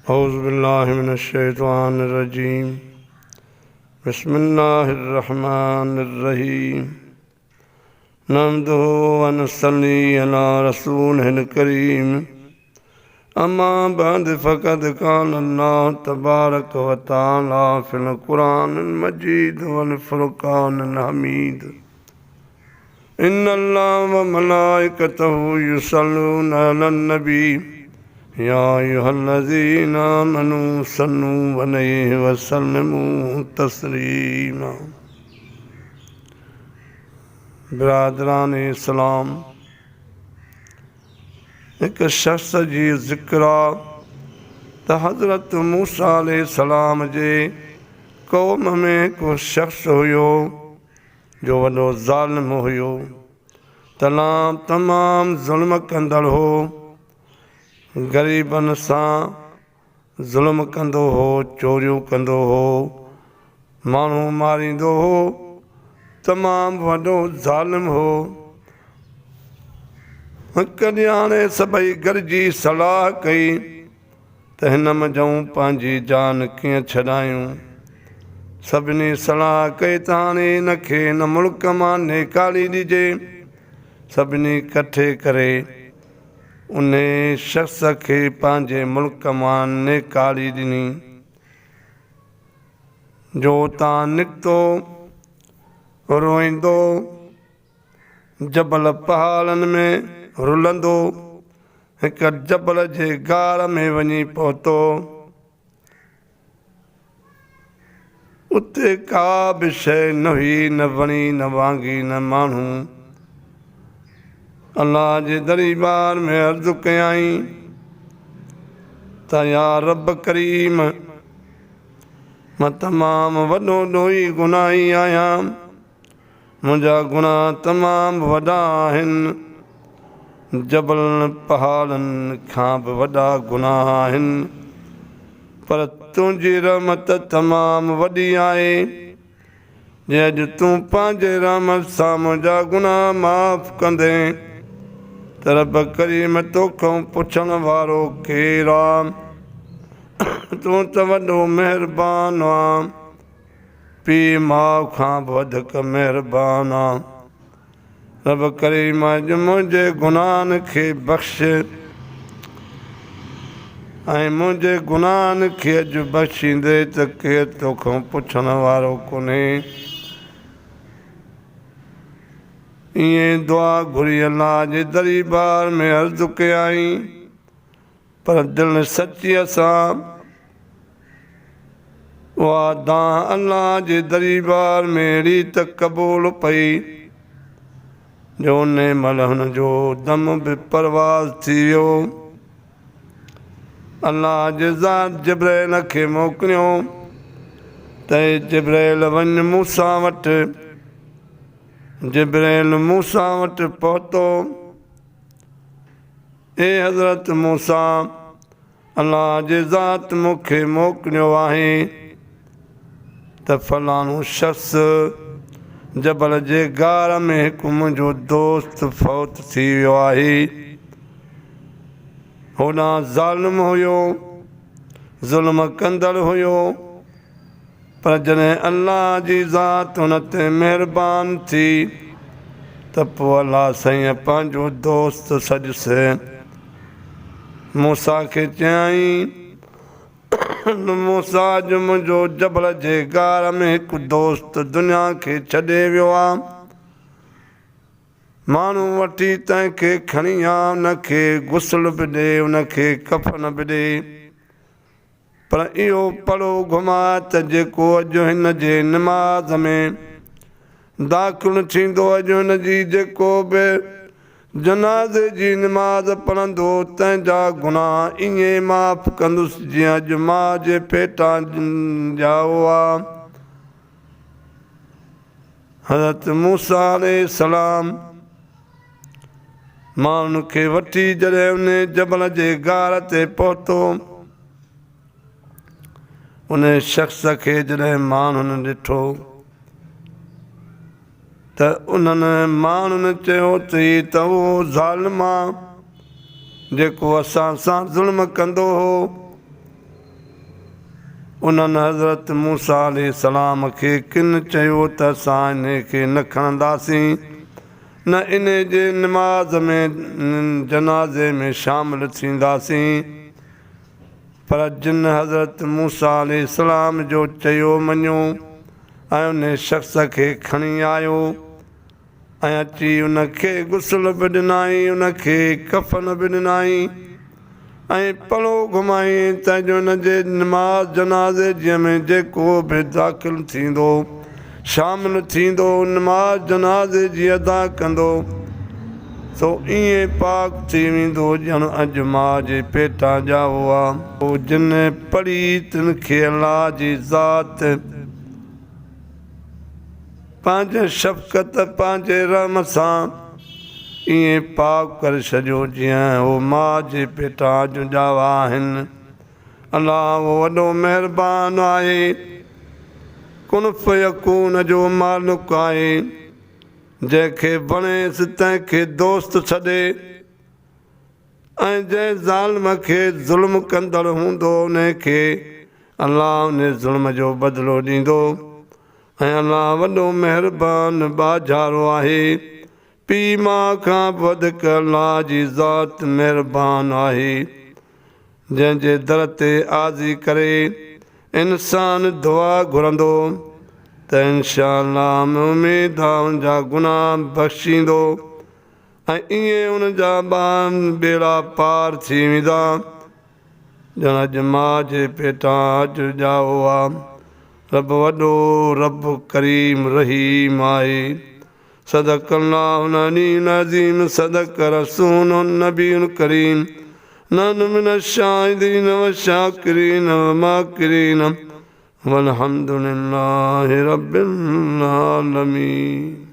औज़ु बिल्लाहि मिनश शैतानिर रजीम। बिस्मिल्लाहिर रहमानिर रहीम। नहमदुहु व नसल्ली अला रसूलिहिल करीम। अम्मा बअद फ़क़द क़ाला अल्लाहु तबारक व तआला फ़िल क़ुरानिल मजीद वल फ़ुरक़ानिल हमीद। इन्नल्लाह व मलाइकतहु युसल्लूना अलन नबी या अय्युहल्लज़ीना आमनू सल्लू अलैहि व सल्लिमू तस्लीमा। बिरादरान इस्लाम, एक शख्स जी ज़िक्र आहे त हज़रत मूसा अलैहिस्सलाम जे क़ौम में को शख्स हुयो जो वॾो ज़ालिम हुयो, तमामु ज़ुल्म कंदड़ हो, ग़रीबनि सां ज़ुल्म कंदो हो, चोरियूं कंदो हो, माण्हू मारींदो हो, तमामु वॾो ज़ालिम हो। कॾहिं हाणे सभई गॾिजी सलाह कई त हिन मंझूं पंहिंजी जान कीअं छॾायूं। सभिनी सलाह कई त हाणे हिनखे हिन मुल्क मां निकाली ॾिजे। सभिनी इकठे करे उन शख़्स खे पंहिंजे मुल्क मां निकाली ॾिनी। जो उतां निकितो रोईंदो, जबल पहाड़नि में रुलंदो, हिक जबल जे गार में वञी पहुतो। उते का बि शइ न हुई, न वणी, न वांगी, न माण्हू। अल्लाह जे दरबार में अर्ज़ु कयई त या रब करीम, मां तमामु वॾो ॾोही गुनाही आहियां, मुंहिंजा गुनाह तमामु वॾा आहिनि, जबलनि पहाड़नि खां बि वॾा गुनाह आहिनि, पर तुंहिंजी रहमत तमामु वॾी आहे। जे अॼु तूं पंहिंजे रहमत सां मुंहिंजा गुनाह माफ़ कंदे त रब करीम तोखां पुछण वारो केरु आहे? तूं त वॾो महिरबान आहीं, पीउ माउ खां बि वधीक महिरबान आहे। रब करीम अॼु मुंहिंजे गुनाहनि खे बख़्श ऐं मुंहिंजे गुनाहनि खे अॼु बख़्शींदे त केरु तोखां पुछण वारो कोन्हे। ईअं दुआ घुरी अल्लाह जे दरबार में अर्ज़ु कयई, पर दिलि सचीअ सां उहा दां अल्लाह जे दरबार में अहिड़ी त क़बूल पई जो उन महिल हुन जो दम बि परवाज़ थी वियो। अल्लाह जे ज़ात जिब्राइल खे मोकिलियो त जिब्राइल वञ मूसा वटि। जिब्राइल मूसा वटि पहुतो। ए हज़रत मूसा, अल्लाह जे ज़ात मूंखे मोकिलियो आहे त फलाणो शख़्स जबल जे गार में हिकु मुंहिंजो दोस्त फौत थी वियो आहे। होॾां ज़ालिम हुयो, ज़ुल्म कंदड़ हुयो, पर जॾहिं अल्लाह जी ज़ात हुन ते महिरबान थी त पोइ अल्लाह साईं पंहिंजो दोस्त सॾुसि। मूसा खे चयई, मूसा अॼु मुंहिंजो जबल जे गार में हिकु दोस्त दुनिया खे छॾे वियो आहे। माण्हू वठी तंहिंखे खणी आ, उनखे गुस्ल बि ॾे, उनखे कफ़न बि ॾे, पर इहो पढ़ो घुमा त जेको अॼु हिन जे निमाज़ में दाख़िल थींदो, अॼु हिन जी जेको बि जनाज़े जी निमाज़ पढ़ंदो, तंहिंजा गुनाह ईअं माफ़ कंदुसि जीअं अॼु मां जे पेटां जा हुआ। हज़रत मूसा अलैहिस्सलाम माण्हुनि खे वठी जॾहिं उन जबल जे गार ते पहुतो, उन शख़्स खे जॾहिं माण्हुनि ॾिठो त उन्हनि माण्हुनि चयो त उहो ज़ालिम आहे जेको असां सां ज़ुल्म कंदो हो। उन्हनि हज़रत मूसा अलैहिस्सलाम खे किन चयो त असां इन खे न खणंदासीं, न इन जे नमाज़ में जनाज़े में शामिलु थींदासीं। पर जिन हज़रत मूसा अलैहिस्सलाम जो चयो मञियो ऐं उन शख़्स खे खणी आयो ऐं अची उनखे गुस्ल बि ॾिनाई, उनखे कफ़न बि ॾिनाई ऐं पलो घुमाई त जो हुनजे नमाज़ जनाज़े जंहिंमें जेको बि दाख़िल थींदो शामिलु थींदो नमाज़ जनाज़े जी अदा कंदो सो ईअं पाक थी वेंदो ॼण अॼु माउ जे पेटां ॼाओ आहे। पोइ जिन पढ़ी खे अलाह जी ज़ात पंहिंजे शफ़क़त पंहिंजे रहम सां ईअं पाक करे छॾियो जीअं उहो माउ जे पेटां अॼु ॼावा आहिनि। अलाह उहो वॾो महिरबान आहे, कुन फयकून जो मालिक आहे, जंहिंखे वणेसि तंहिंखे दोस्त छॾे ऐं जंहिं ज़ालिम खे ज़ुल्म कंदड़ हूंदो उन खे अलाह उन ज़ुल्म जो बदिलो ॾींदो। ऐं अलाह वॾो महिरबान बाज़ारो आहे, पीउ माउ खां वधीक अलाह जी ज़ात महिरबान आहे। जंहिंजे दर ते आज़ी करे इंसान दुआ घुरंदो त इंशा अल्लाह उमेद आहे उनजा गुनाह बख़्शींदो ऐं ईअं उनजा बेड़ा पार थी वेंदा ॼण अॼु माउ जे पेटां अॼु ॼाओ आहे। रब वॾो रब करीम रहीम आहे। सदक अल्लाहुल अलीयुल अज़ीम, सदक रसूलुन नबीयुल करीम, नहनु मिनश शाहिदीन व शाकिरीन व माकिरीन वल्हम्दुलिल्लाहि रब्बिल आलमीन।